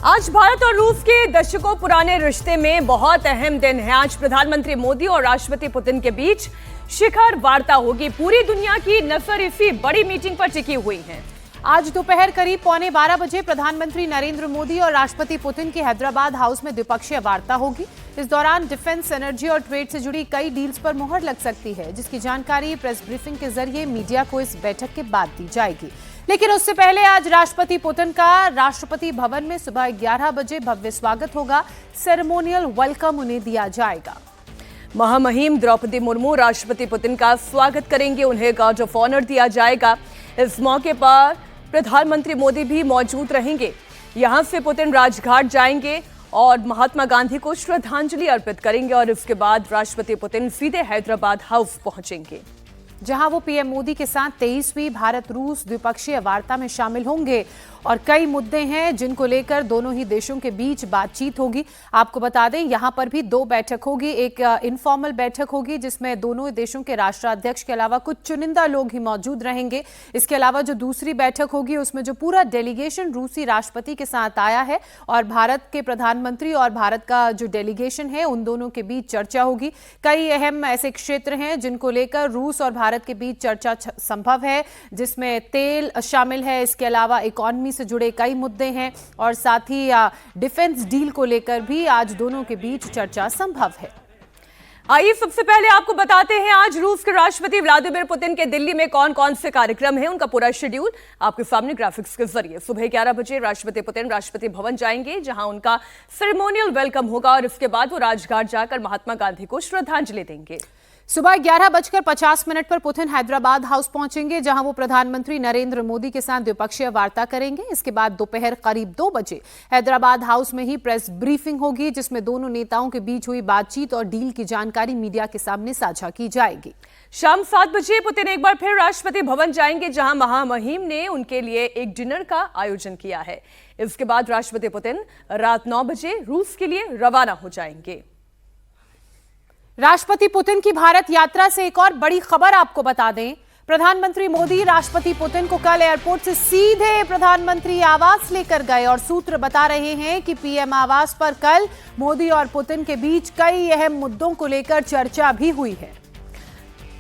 आज भारत और रूस के दशकों पुराने रिश्ते में बहुत अहम दिन है। आज प्रधानमंत्री मोदी और राष्ट्रपति पुतिन के बीच शिखर वार्ता होगी। पूरी दुनिया की नजर इसी बड़ी मीटिंग पर टिकी हुई है। आज दोपहर करीब 11:15 बजे प्रधानमंत्री नरेंद्र मोदी और राष्ट्रपति पुतिन की हैदराबाद हाउस में द्विपक्षीय वार्ता होगी। इस दौरान डिफेंस, एनर्जी और ट्रेड से जुड़ी कई डील्स पर मुहर लग सकती है, जिसकी जानकारी प्रेस ब्रीफिंग के जरिए मीडिया को इस बैठक के बाद दी जाएगी। लेकिन उससे पहले आज राष्ट्रपति पुतिन का राष्ट्रपति भवन में सुबह 11 बजे भव्य स्वागत होगा। सेरेमोनियल वेलकम उन्हें दिया जाएगा। महामहिम द्रौपदी मुर्मू राष्ट्रपति पुतिन का स्वागत करेंगे। उन्हें गार्ड ऑफ ऑनर दिया जाएगा। इस मौके पर प्रधानमंत्री मोदी भी मौजूद रहेंगे। यहां से पुतिन राजघाट जाएंगे और महात्मा गांधी को श्रद्धांजलि अर्पित करेंगे और इसके बाद राष्ट्रपति पुतिन सीधे हैदराबाद हाउस पहुंचेंगे, जहां वो पीएम मोदी के साथ 23वीं भारत रूस द्विपक्षीय वार्ता में शामिल होंगे। और कई मुद्दे हैं जिनको लेकर दोनों ही देशों के बीच बातचीत होगी। आपको बता दें, यहां पर भी दो बैठक होगी। एक इनफॉर्मल बैठक होगी जिसमें दोनों देशों के राष्ट्राध्यक्ष के अलावा कुछ चुनिंदा लोग ही मौजूद रहेंगे। इसके अलावा जो दूसरी बैठक होगी उसमें जो पूरा डेलीगेशन रूसी राष्ट्रपति के साथ आया है और भारत के प्रधानमंत्री और भारत का जो डेलीगेशन है, उन दोनों के बीच चर्चा होगी। कई अहम ऐसे क्षेत्र हैं जिनको लेकर रूस और भारत के बीच चर्चा संभव है, जिसमें तेल शामिल है। इसके अलावा इकोनॉमी से जुड़े कई मुद्दे हैं और साथ ही डिफेंस डील को लेकर भी आज दोनों के बीच चर्चा संभव है। आइए सबसे पहले आपको बताते हैं आज रूस के राष्ट्रपति व्लादिमीर पुतिन के दिल्ली में कौन कौन से कार्यक्रम हैं, उनका पूरा शेड्यूल आपके सामने ग्राफिक्स के जरिए। सुबह 11 बजे राष्ट्रपति पुतिन राष्ट्रपति भवन जाएंगे, जहां उनका सेरेमोनियल वेलकम होगा और इसके बाद वो राजघाट जाकर महात्मा गांधी को श्रद्धांजलि देंगे। सुबह 11:50 पर पुतिन हैदराबाद हाउस पहुंचेंगे, जहां वो प्रधानमंत्री नरेंद्र मोदी के साथ द्विपक्षीय वार्ता करेंगे। इसके बाद दोपहर करीब 2 बजे हैदराबाद हाउस में ही प्रेस ब्रीफिंग होगी, जिसमें दोनों नेताओं के बीच हुई बातचीत और डील की जानकारी मीडिया के सामने साझा की जाएगी। शाम 7 बजे पुतिन एक बार फिर राष्ट्रपति भवन जाएंगे, जहां महामहिम ने उनके लिए एक डिनर का आयोजन किया है। इसके बाद राष्ट्रपति पुतिन रात 9 बजे रूस के लिए रवाना हो जाएंगे। राष्ट्रपति पुतिन की भारत यात्रा से एक और बड़ी खबर आपको बता दें। प्रधानमंत्री मोदी राष्ट्रपति पुतिन को कल एयरपोर्ट से सीधे प्रधानमंत्री आवास लेकर गए और सूत्र बता रहे हैं कि पीएम आवास पर कल मोदी और पुतिन के बीच कई अहम मुद्दों को लेकर चर्चा भी हुई है।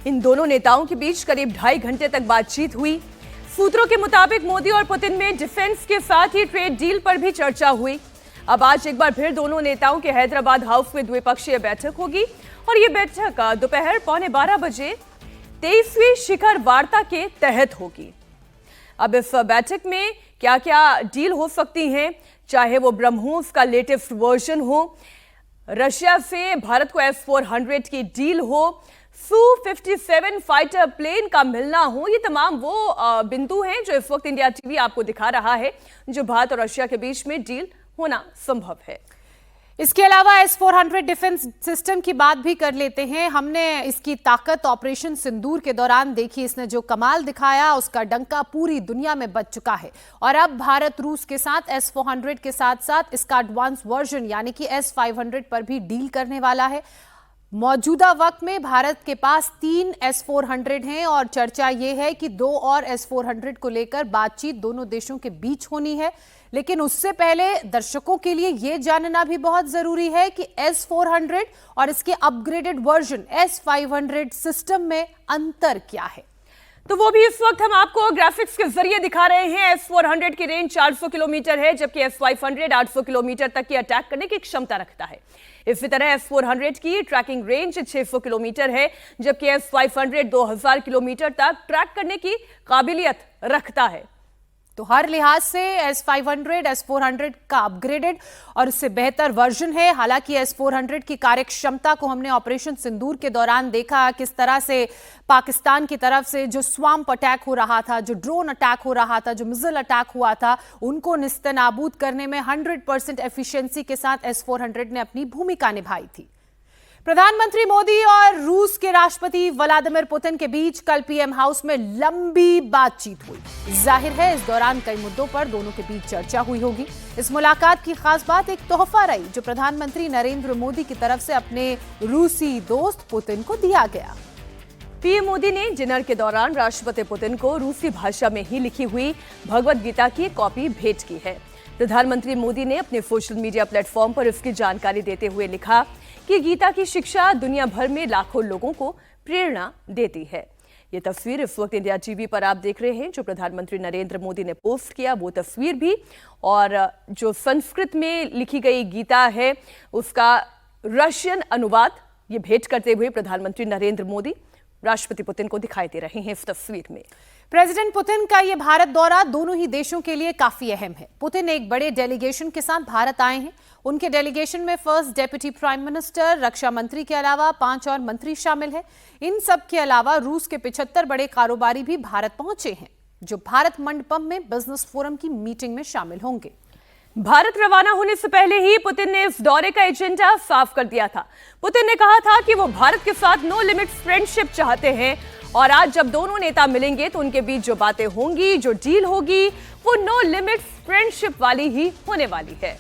इन दोनों नेताओं के बीच करीब 2.5 घंटे तक बातचीत हुई। सूत्रों के मुताबिक मोदी और पुतिन में डिफेंस के साथ ही ट्रेड डील पर भी चर्चा हुई। अब आज एक बार फिर दोनों नेताओं के हैदराबाद हाउस में द्विपक्षीय बैठक होगी और ये बैठक दोपहर 11:15 बजे 23वीं शिखर वार्ता के तहत होगी। अब इस बैठक में क्या क्या डील हो सकती हैं, चाहे वो ब्रह्मोस का लेटेस्ट वर्जन हो, रशिया से भारत को S-400 की डील हो, Su-57 फाइटर प्लेन का मिलना हो, ये तमाम वो बिंदु हैं जो इस वक्त इंडिया टीवी आपको दिखा रहा है, जो भारत और रशिया के बीच में डील होना संभव है। इसके अलावा S-400 डिफेंस सिस्टम की बात भी कर लेते हैं। हमने इसकी ताकत ऑपरेशन सिंदूर के दौरान देखी। इसने जो कमाल दिखाया उसका डंका पूरी दुनिया में बज चुका है और अब भारत रूस के साथ S-400 के साथ साथ इसका एडवांस वर्जन यानी कि S-500 पर भी डील करने वाला है। मौजूदा वक्त में भारत के पास 3 S-400 हैं और चर्चा यह है कि 2 और S-400 को लेकर बातचीत दोनों देशों के बीच होनी है। लेकिन उससे पहले दर्शकों के लिए यह जानना भी बहुत जरूरी है कि S-400 और इसके अपग्रेडेड वर्जन S-500 सिस्टम में अंतर क्या है। तो वो भी इस वक्त हम आपको ग्राफिक्स के जरिए दिखा रहे हैं। S-400 की रेंज 400 किलोमीटर है, जबकि S-500 800 किलोमीटर तक की अटैक करने की क्षमता रखता है। इसी तरह S-400 की ट्रैकिंग रेंज 600 किलोमीटर है, जबकि S-500 2000 किलोमीटर तक ट्रैक करने की काबिलियत रखता है। तो हर लिहाज से S-500 S-400 का अपग्रेडेड और इससे बेहतर वर्जन है। हालांकि S-400 की कार्य क्षमता को हमने ऑपरेशन सिंदूर के दौरान देखा, किस तरह से पाकिस्तान की तरफ से जो स्वाम्प अटैक हो रहा था, जो ड्रोन अटैक हो रहा था, जो मिसाइल अटैक हुआ था, उनको निस्तेनाबूद करने में 100% एफिशिएंसी के साथ S-400 ने अपनी भूमिका निभाई थी। प्रधानमंत्री मोदी और रूस के राष्ट्रपति व्लादिमीर पुतिन के बीच कल पीएम हाउस में लंबी बातचीत हुई। जाहिर है इस दौरान कई मुद्दों पर दोनों के बीच चर्चा हुई होगी। इस मुलाकात की खास बात एक तोहफा रही जो प्रधानमंत्री नरेंद्र मोदी की तरफ से अपने रूसी दोस्त पुतिन को दिया गया। पीएम मोदी ने डिनर के दौरान राष्ट्रपति पुतिन को रूसी भाषा में ही लिखी हुई भगवद गीता की कॉपी भेंट की है। प्रधानमंत्री मोदी ने अपने सोशल मीडिया प्लेटफॉर्म पर इसकी जानकारी देते हुए लिखा कि गीता की शिक्षा दुनिया भर में लाखों लोगों को प्रेरणा देती है। ये तस्वीर इस वक्त इंडिया टीवी पर आप देख रहे हैं, जो प्रधानमंत्री नरेंद्र मोदी ने पोस्ट किया वो तस्वीर भी, और जो संस्कृत में लिखी गई गीता है उसका रशियन अनुवाद ये भेंट करते हुए प्रधानमंत्री नरेंद्र मोदी राष्ट्रपति पुतिन को दिखाई दे रहे हैं इस तस्वीर में। प्रेसिडेंट पुतिन का ये भारत दौरा दोनों ही देशों के लिए काफी अहम है। पुतिन एक बड़े डेलीगेशन के साथ भारत आए हैं। उनके डेलीगेशन में फर्स्ट डेप्यूटी प्राइम मिनिस्टर, रक्षा मंत्री के अलावा 5 और मंत्री शामिल हैं। इन सब के अलावा रूस के 75 बड़े कारोबारी भी भारत पहुंचे हैं, जो भारत मंडपम में बिजनेस फोरम की मीटिंग में शामिल होंगे। भारत रवाना होने से पहले ही पुतिन ने इस दौरे का एजेंडा साफ कर दिया था। पुतिन ने कहा था कि वो भारत के साथ नो लिमिट्स फ्रेंडशिप चाहते हैं, और आज जब दोनों नेता मिलेंगे तो उनके बीच जो बातें होंगी, जो डील होगी, वो नो लिमिट्स फ्रेंडशिप वाली ही होने वाली है।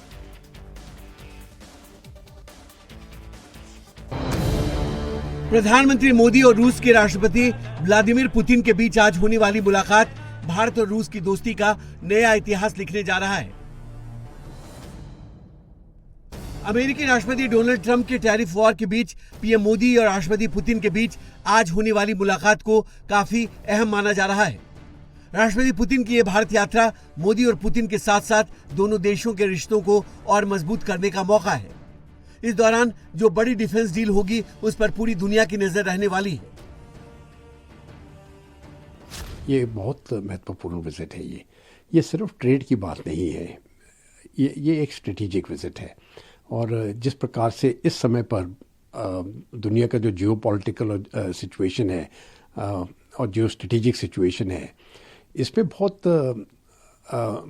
प्रधानमंत्री मोदी और रूस के राष्ट्रपति व्लादिमीर पुतिन के बीच आज होने वाली मुलाकात भारत और रूस की दोस्ती का नया इतिहास लिखने जा रहा है। अमेरिकी राष्ट्रपति डोनाल्ड ट्रंप के टैरिफ वॉर के बीच पीएम मोदी और राष्ट्रपति पुतिन के बीच आज होने वाली मुलाकात को काफी अहम माना जा रहा है। राष्ट्रपति पुतिन की यह भारत यात्रा मोदी और पुतिन के साथ साथ दोनों देशों के रिश्तों को और मजबूत करने का मौका है। इस दौरान जो बड़ी डिफेंस डील होगी उस पर पूरी दुनिया की नजर रहने वाली है। ये बहुत महत्वपूर्ण विजिट है। ये सिर्फ ट्रेड की बात नहीं है, ये एक स्ट्रेटेजिक विजिट है। और जिस प्रकार से इस समय पर दुनिया का जो जियोपॉलिटिकल सिचुएशन है और जियो स्ट्रेटेजिक सिचुएशन है, इस पे बहुत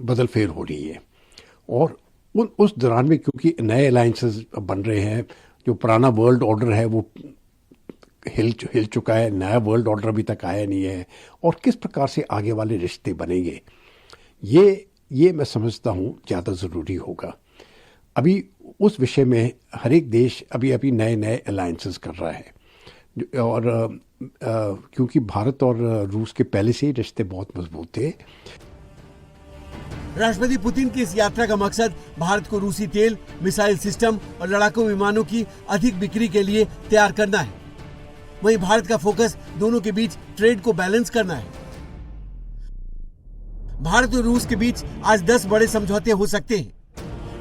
बदलफेर हो रही है। और उस दौरान में क्योंकि नए अलायंसेस बन रहे हैं, जो पुराना वर्ल्ड ऑर्डर है वो हिल चुका है, नया वर्ल्ड ऑर्डर अभी तक आया नहीं है, और किस प्रकार से आगे वाले रिश्ते बनेंगे, ये मैं समझता हूँ ज़्यादा ज़रूरी होगा। अभी उस विषय में हर एक देश अभी नए अलायंसेस कर रहा है, और क्योंकि भारत और रूस के पहले से ही रिश्ते बहुत मजबूत थे। राष्ट्रपति पुतिन की इस यात्रा का मकसद भारत को रूसी तेल, मिसाइल सिस्टम और लड़ाकू विमानों की अधिक बिक्री के लिए तैयार करना है। वहीं भारत का फोकस दोनों के बीच ट्रेड को बैलेंस करना है। भारत और रूस के बीच आज 10 बड़े समझौते हो सकते हैं।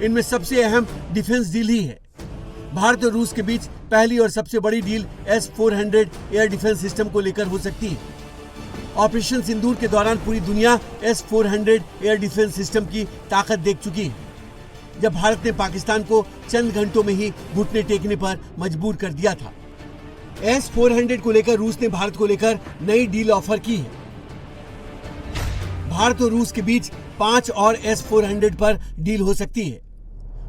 इनमें सबसे अहम डिफेंस डील ही है। भारत और रूस के बीच पहली और सबसे बड़ी deal S-400 air defence system को लेकर हो सकती है। ऑपरेशन सिंदूर के दौरान पूरी दुनिया S-400 एयर डिफेंस सिस्टम की ताकत देख चुकी है, जब भारत ने पाकिस्तान को चंद घंटों में ही घुटने टेकने पर मजबूर कर दिया था। S-400 को लेकर रूस ने भारत को लेकर नई डील ऑफर की है। भारत और रूस के बीच 5 और S-400 पर डील हो सकती है।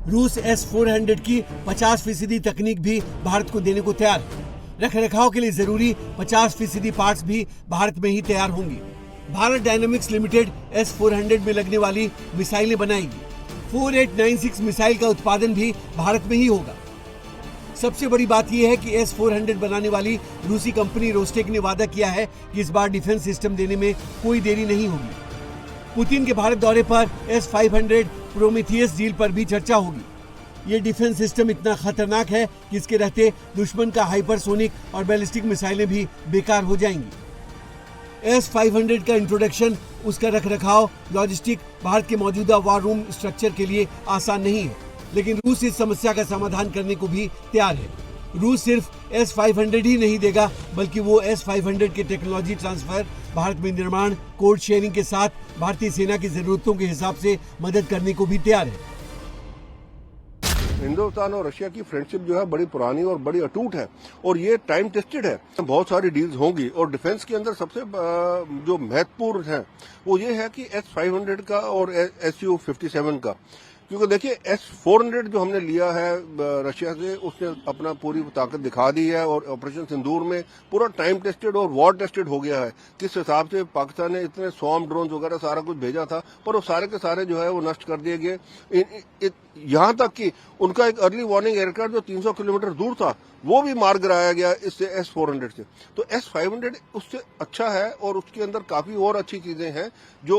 रूस S-400 की 50% तकनीक भी भारत को देने को तैयार है। रख रखाव के लिए जरूरी 50% पार्ट्स भी भारत में ही तैयार होंगी। भारत डायनामिक्स लिमिटेड S-400 में लगने वाली मिसाइलें बनाएगी। 4896 मिसाइल का उत्पादन भी भारत में ही होगा। सबसे बड़ी बात यह है कि S-400 बनाने वाली रूसी कंपनी रोस्टेक ने वादा किया है कि इस बार डिफेंस सिस्टम देने में कोई देरी नहीं होगी। पुतिन के भारत दौरे पर S-500 प्रोमेथियस डील पर भी चर्चा होगी। ये डिफेंस सिस्टम इतना खतरनाक है कि इसके रहते दुश्मन का हाइपरसोनिक और बैलिस्टिक मिसाइलें भी बेकार हो जाएंगी। S-500 का इंट्रोडक्शन, उसका रखरखाव, लॉजिस्टिक भारत के मौजूदा वॉर रूम स्ट्रक्चर के लिए आसान नहीं है, लेकिन रूस इस समस्या का समाधान करने को भी तैयार है। रूस सिर्फ S-500 ही नहीं देगा, बल्कि वो S-500 के टेक्नोलॉजी ट्रांसफर, भारत में निर्माण, कोड शेयरिंग के साथ भारतीय सेना की जरूरतों के हिसाब से मदद करने को भी तैयार है। हिंदुस्तान और रशिया की फ्रेंडशिप जो है बड़ी पुरानी और बड़ी अटूट है, और ये टाइम टेस्टेड है। बहुत सारी डील्स होंगी, और डिफेंस के अंदर सबसे जो महत्वपूर्ण है वो ये है कि S-500 का और Su-57 का, क्योंकि देखिए S-400 जो हमने लिया है रशिया से, उसने अपना पूरी ताकत दिखा दी है और ऑपरेशन सिंदूर में पूरा टाइम टेस्टेड और वॉर टेस्टेड हो गया है। किस हिसाब से पाकिस्तान ने इतने स्वॉर्म ड्रोन वगैरह सारा कुछ भेजा था, पर वो सारे के सारे जो है वो नष्ट कर दिए गए। यहाँ तक कि उनका एक अर्ली वार्निंग एयरक्राफ्ट जो 300 किलोमीटर दूर था वो भी मार गिराया गया इससे S-400 से। तो S-500 उससे अच्छा है और उसके अंदर काफी और अच्छी चीजें हैं जो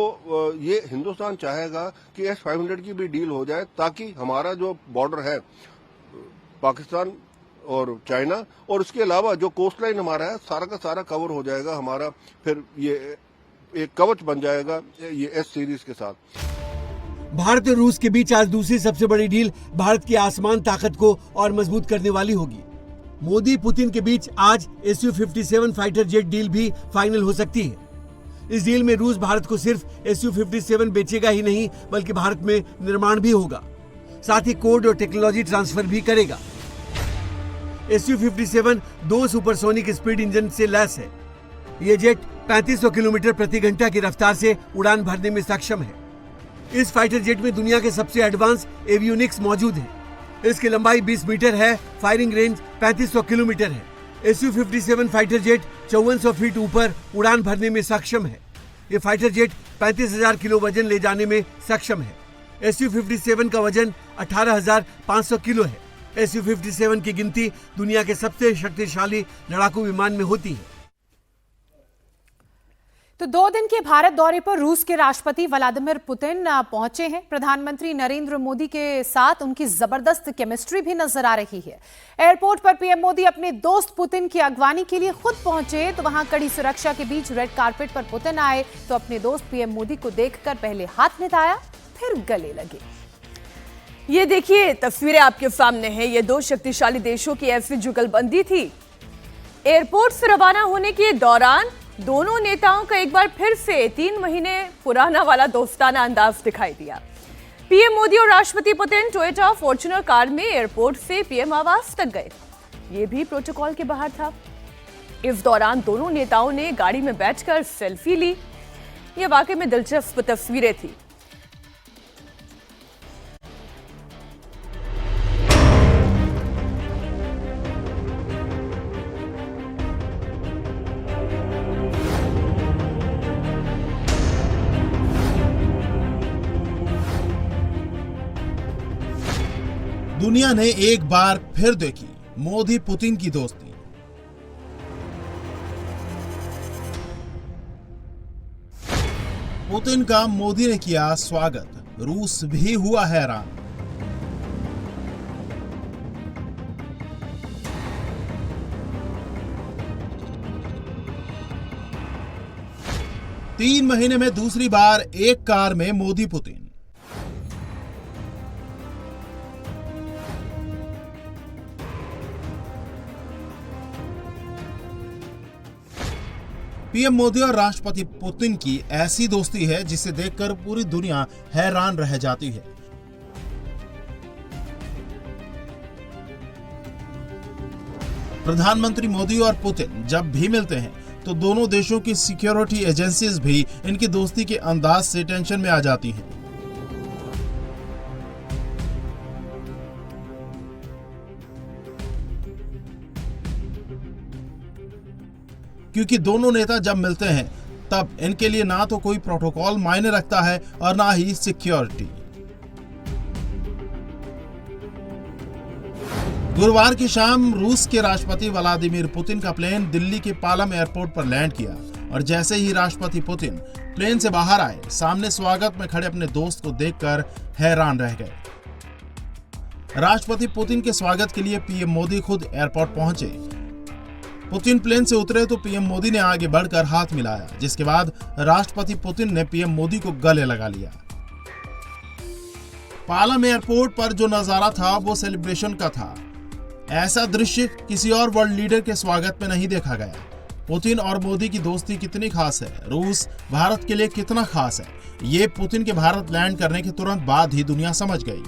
ये हिंदुस्तान चाहेगा कि S-500 की भी डील हो जाए, ताकि हमारा जो बॉर्डर है पाकिस्तान और चाइना और उसके अलावा जो कोस्ट लाइन हमारा है सारा का सारा कवर हो जाएगा हमारा, फिर ये एक कवच बन जाएगा ये S सीरीज के साथ। भारत और रूस के बीच आज दूसरी सबसे बड़ी डील भारत की आसमान ताकत को और मजबूत करने वाली होगी। मोदी पुतिन के बीच आज Su-57 फाइटर जेट डील भी फाइनल हो सकती है। इस डील में रूस भारत को सिर्फ Su-57 बेचेगा ही नहीं बल्कि भारत में निर्माण भी होगा, साथ ही कोड और टेक्नोलॉजी ट्रांसफर भी करेगा। Su-57 2 सुपरसोनिक स्पीड इंजन से लैस है। ये जेट 3500 किलोमीटर प्रति घंटा की रफ्तार से उड़ान भरने में सक्षम है। इस फाइटर जेट में दुनिया के सबसे एडवांस एवियोनिक्स मौजूद है। इसकी लंबाई 20 मीटर है, फायरिंग रेंज 3500 किलोमीटर है। Su-57 फाइटर जेट 5400 फीट ऊपर उड़ान भरने में सक्षम है। ये फाइटर जेट 35,000 किलो वजन ले जाने में सक्षम है। Su-57 का वजन 18,500 किलो है। Su-57 की गिनती दुनिया के सबसे शक्तिशाली लड़ाकू विमान में होती है। तो 2 दिन के भारत दौरे पर रूस के राष्ट्रपति व्लादिमीर पुतिन पहुंचे हैं। प्रधानमंत्री नरेंद्र मोदी के साथ उनकी जबरदस्त केमिस्ट्री भी नजर आ रही है। एयरपोर्ट पर पीएम मोदी अपने दोस्त पुतिन की अगवानी के लिए खुद पहुंचे, तो वहां कड़ी सुरक्षा के बीच रेड कार्पेट पर पुतिन आए तो अपने दोस्त पीएम मोदी को देखकर पहले हाथ मिलाया, फिर गले लगे। ये देखिए तस्वीरें आपके सामने हैं। ये 2 शक्तिशाली देशों की ऐसी जुगलबंदी थी। एयरपोर्ट से रवाना होने के दौरान दोनों नेताओं का एक बार फिर से 3 महीने पुराना वाला दोस्ताना अंदाज दिखाई दिया। पीएम मोदी और राष्ट्रपति पुतिन टोयोटा फॉर्च्यूनर कार में एयरपोर्ट से पीएम आवास तक गए। ये भी प्रोटोकॉल के बाहर था। इस दौरान दोनों नेताओं ने गाड़ी में बैठकर सेल्फी ली। ये वाकई में दिलचस्प तस्वीरें थी। दुनिया ने एक बार फिर देखी मोदी पुतिन की दोस्ती। पुतिन का मोदी ने किया स्वागत, रूस भी हुआ हैरान। तीन महीने में दूसरी बार एक कार में मोदी पुतिन। पीएम मोदी और राष्ट्रपति पुतिन की ऐसी दोस्ती है जिसे देखकर पूरी दुनिया हैरान रह जाती है। प्रधानमंत्री मोदी और पुतिन जब भी मिलते हैं तो दोनों देशों की सिक्योरिटी एजेंसीज भी इनकी दोस्ती के अंदाज से टेंशन में आ जाती हैं। क्योंकि दोनों नेता जब मिलते हैं तब इनके लिए ना तो कोई प्रोटोकॉल मायने रखता है और ना ही सिक्योरिटी। गुरुवार की शाम रूस के राष्ट्रपति व्लादिमीर पुतिन का प्लेन दिल्ली के पालम एयरपोर्ट पर लैंड किया और जैसे ही राष्ट्रपति पुतिन प्लेन से बाहर आए, सामने स्वागत में खड़े अपने दोस्त को देखकर हैरान रह गए। राष्ट्रपति पुतिन के स्वागत के लिए पीएम मोदी खुद एयरपोर्ट पहुंचे। पुतिन प्लेन से उतरे तो पीएम मोदी ने आगे बढ़कर हाथ मिलाया, जिसके बाद राष्ट्रपति पुतिन ने पीएम मोदी को गले लगा लिया। पालम एयरपोर्ट पर जो नजारा था वो सेलिब्रेशन का था। ऐसा दृश्य किसी और वर्ल्ड लीडर के स्वागत में नहीं देखा गया। पुतिन और मोदी की दोस्ती कितनी खास है, रूस भारत के लिए कितना खास है, ये पुतिन के भारत लैंड करने के तुरंत बाद ही दुनिया समझ गई।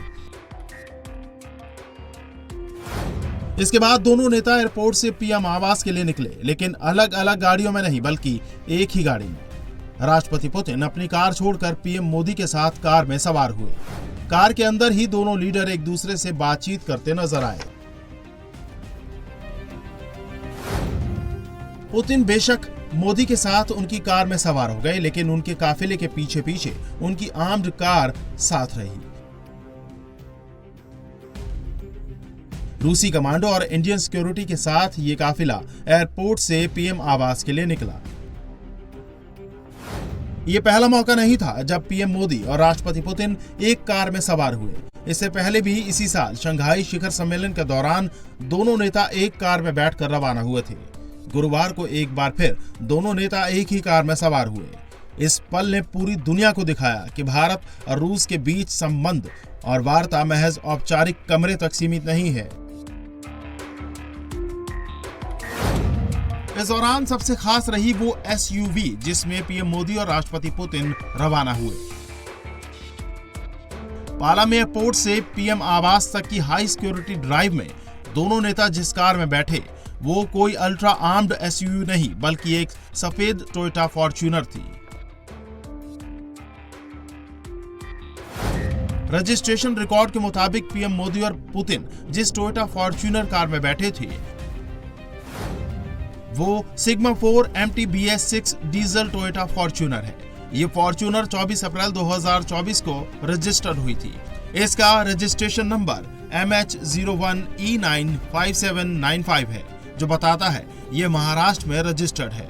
इसके बाद दोनों नेता एयरपोर्ट से पीएम आवास के लिए निकले, लेकिन अलग अलग गाड़ियों में नहीं बल्कि एक ही गाड़ी में। राष्ट्रपति पुतिन अपनी कार छोड़कर पीएम मोदी के साथ कार में सवार हुए। कार के अंदर ही दोनों लीडर एक दूसरे से बातचीत करते नजर आए। पुतिन बेशक मोदी के साथ उनकी कार में सवार हो गए, लेकिन उनके काफिले के पीछे पीछे उनकी आर्म्ड कार साथ रही। रूसी कमांडो और इंडियन सिक्योरिटी के साथ ये काफिला एयरपोर्ट से पीएम आवास के लिए निकला। ये पहला मौका नहीं था जब पीएम मोदी और राष्ट्रपति पुतिन एक कार में सवार हुए। इससे पहले भी इसी साल शंघाई शिखर सम्मेलन के दौरान दोनों नेता एक कार में बैठकर रवाना हुए थे। गुरुवार को एक बार फिर दोनों नेता एक ही कार में सवार हुए। इस पल ने पूरी दुनिया को दिखाया कि भारत और रूस के बीच संबंध और वार्ता महज औपचारिक कमरे तक सीमित नहीं है। इस दौरान सबसे खास रही वो एसयूवी जिसमें पीएम मोदी और राष्ट्रपति पुतिन रवाना हुए। पालाम एयरपोर्ट से पीएम आवास तक की हाई सिक्योरिटी ड्राइव में दोनों नेता जिस कार में बैठे वो कोई अल्ट्रा आर्म्ड एसयूवी नहीं बल्कि एक सफेद टोयोटा फॉर्च्यूनर थी। रजिस्ट्रेशन रिकॉर्ड के मुताबिक पीएम मोदी और पुतिन जिस टोयोटा फॉर्च्यूनर कार में बैठे थे वो sigma 4 MT-BS6 diesel Toyota Fortuner है। ये फॉर्च्यूनर 24 अप्रैल 2024 को रजिस्टर्ड हुई थी। इसका रजिस्ट्रेशन नंबर MH01E95795 है, जो बताता है ये महाराष्ट्र में रजिस्टर्ड है।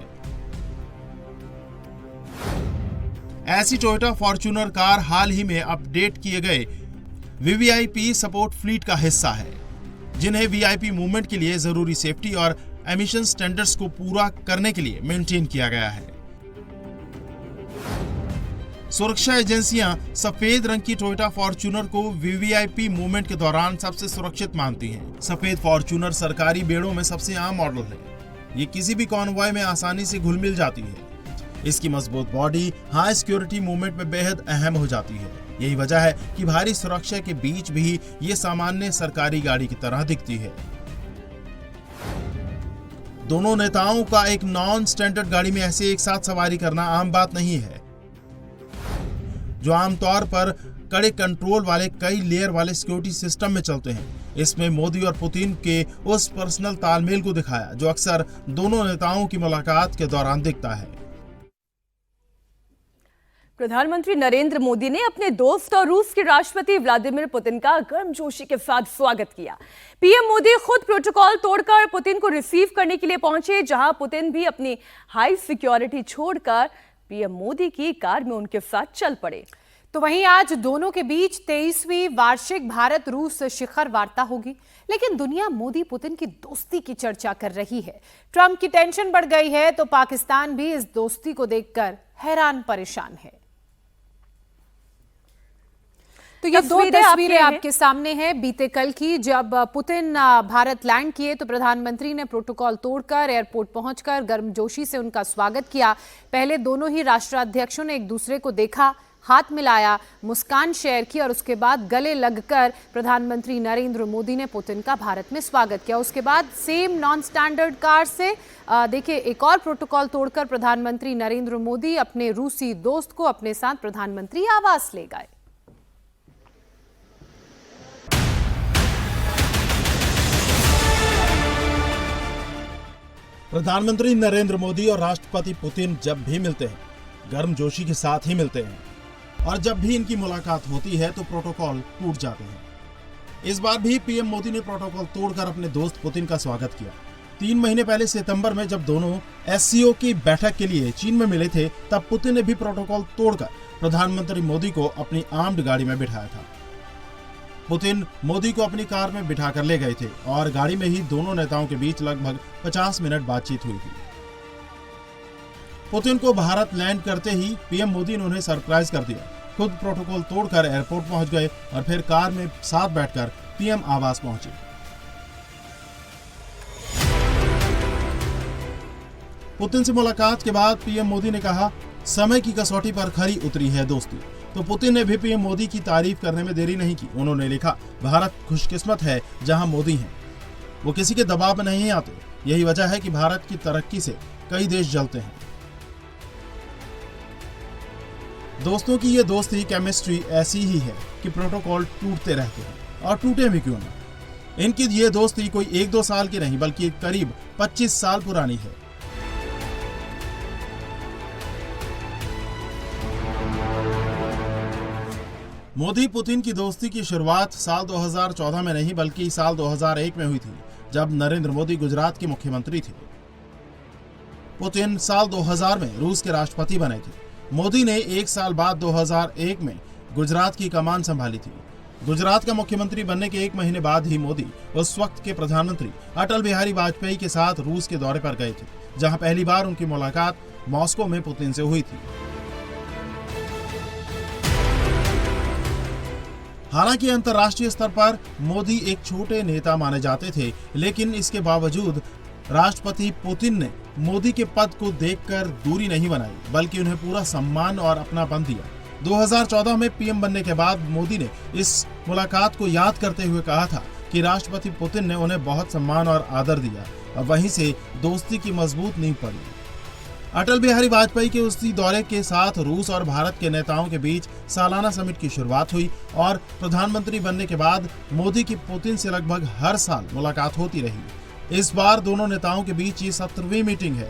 ऐसी टोयोटा फॉर्च्यूनर कार हाल ही में अपडेट किए गए वीवीआईपी सपोर्ट फ्लीट का हिस्सा है, जिन्हें वीआईपी मूवमेंट के लिए जरूरी सेफ्टी और एमिशन स्टैंडर्ड्स को पूरा करने के लिए मेंटेन किया गया है। सुरक्षा एजेंसियां सफेद रंग की टोयोटा फॉर्च्यूनर को वीवीआईपी मूवमेंट के दौरान सबसे सुरक्षित मानती हैं। सफेद फॉर्च्यूनर सरकारी बेड़ों में सबसे आम मॉडल है। ये किसी भी कॉन्वॉय में आसानी से घुल मिल जाती है। इसकी मजबूत बॉडी हाई सिक्योरिटी मूवमेंट में बेहद अहम हो जाती है। यही वजह है कि भारी सुरक्षा के बीच भी ये सामान्य सरकारी गाड़ी की तरह दिखती है। दोनों नेताओं का एक नॉन स्टैंडर्ड गाड़ी में ऐसे एक साथ सवारी करना आम बात नहीं है, जो आमतौर पर कड़े कंट्रोल वाले कई लेयर वाले सिक्योरिटी सिस्टम में चलते हैं। इसमें मोदी और पुतिन के उस पर्सनल तालमेल को दिखाया जो अक्सर दोनों नेताओं की मुलाकात के दौरान दिखता है। प्रधानमंत्री नरेंद्र मोदी ने अपने दोस्त और रूस के राष्ट्रपति व्लादिमीर पुतिन का गर्मजोशी के साथ स्वागत किया। पीएम मोदी खुद प्रोटोकॉल तोड़कर पुतिन को रिसीव करने के लिए पहुंचे, जहां पुतिन भी अपनी हाई सिक्योरिटी छोड़कर पीएम मोदी की कार में उनके साथ चल पड़े। तो वहीं आज दोनों के बीच 23वीं वार्षिक भारत रूस शिखर वार्ता होगी, लेकिन दुनिया मोदी पुतिन की दोस्ती की चर्चा कर रही है। ट्रंप की टेंशन बढ़ गई है तो पाकिस्तान भी इस दोस्ती को देखकर हैरान परेशान है। तो ये दो तस्वीरें आपके सामने हैं बीते कल की, जब पुतिन भारत लैंड किए तो प्रधानमंत्री ने प्रोटोकॉल तोड़कर एयरपोर्ट पहुंचकर गर्मजोशी से उनका स्वागत किया। पहले दोनों ही राष्ट्राध्यक्षों ने एक दूसरे को देखा, हाथ मिलाया, मुस्कान शेयर की और उसके बाद गले लगकर प्रधानमंत्री नरेंद्र मोदी ने पुतिन का भारत में स्वागत किया। उसके बाद सेम नॉन स्टैंडर्ड कार से देखिए एक और प्रोटोकॉल तोड़कर प्रधानमंत्री नरेंद्र मोदी अपने रूसी दोस्त को अपने साथ प्रधानमंत्री आवास ले गए। प्रधानमंत्री नरेंद्र मोदी और राष्ट्रपति पुतिन जब भी मिलते हैं गर्मजोशी के साथ ही मिलते हैं, और जब भी इनकी मुलाकात होती है तो प्रोटोकॉल टूट जाते हैं। इस बार भी पीएम मोदी ने प्रोटोकॉल तोड़कर अपने दोस्त पुतिन का स्वागत किया। 3 महीने पहले सितंबर में जब दोनों एससीओ की बैठक के लिए चीन में मिले थे, तब पुतिन ने भी प्रोटोकॉल तोड़कर प्रधानमंत्री मोदी को अपनी आर्म्ड गाड़ी में बिठाया था। पुतिन मोदी को अपनी कार में बिठा कर ले गए थे और गाड़ी में ही दोनों नेताओं के बीच लगभग 50 मिनट बातचीत हुई थी। पुतिन को भारत लैंड करते ही पीएम मोदी ने उन्हें सरप्राइज कर दिया। खुद प्रोटोकॉल तोड़कर एयरपोर्ट पहुंच गए और फिर कार में साथ बैठकर पीएम आवास पहुंचे। पुतिन से मुलाकात के बाद पीएम मोदी ने कहा, समय की कसौटी पर खरी उतरी है दोस्ती। तो पुतिन ने भी पीएम मोदी की तारीफ करने में देरी नहीं की। उन्होंने लिखा, भारत खुशकिस्मत है जहां मोदी हैं। वो किसी के दबाव में नहीं आते। यही वजह है कि भारत की तरक्की से कई देश जलते हैं। दोस्तों की ये दोस्ती केमिस्ट्री ऐसी ही है कि प्रोटोकॉल टूटते रहते हैं, और टूटे भी क्यों ना। इनकी ये दोस्ती कोई 1-2 साल की नहीं बल्कि करीब 25 साल पुरानी है। मोदी पुतिन की दोस्ती की शुरुआत साल 2014 में नहीं बल्कि साल 2001 में हुई थी, जब नरेंद्र मोदी गुजरात के मुख्यमंत्री थे। पुतिन साल 2000 में रूस के राष्ट्रपति बने थे। मोदी ने 1 साल बाद 2001 में गुजरात की कमान संभाली थी। गुजरात का मुख्यमंत्री बनने के 1 महीने बाद ही मोदी उस वक्त के प्रधानमंत्री अटल बिहारी वाजपेयी के साथ रूस के दौरे पर गए थे, जहां पहली बार उनकी मुलाकात मॉस्को में पुतिन से हुई थी। हालांकि अंतर्राष्ट्रीय स्तर पर मोदी एक छोटे नेता माने जाते थे, लेकिन इसके बावजूद राष्ट्रपति पुतिन ने मोदी के पद को देखकर दूरी नहीं बनाई, बल्कि उन्हें पूरा सम्मान और अपनापन दिया। 2014 में पीएम बनने के बाद मोदी ने इस मुलाकात को याद करते हुए कहा था कि राष्ट्रपति पुतिन ने उन्हें बहुत सम्मान और आदर दिया, और वहीं से दोस्ती की मजबूत नींव पड़ी। अटल बिहारी वाजपेयी के उसी दौरे के साथ रूस और भारत के नेताओं के बीच सालाना समिट की शुरुआत हुई, और प्रधानमंत्री बनने के बाद मोदी की पुतिन से लगभग हर साल मुलाकात होती रही। इस बार दोनों नेताओं के बीच ये 17वीं मीटिंग है।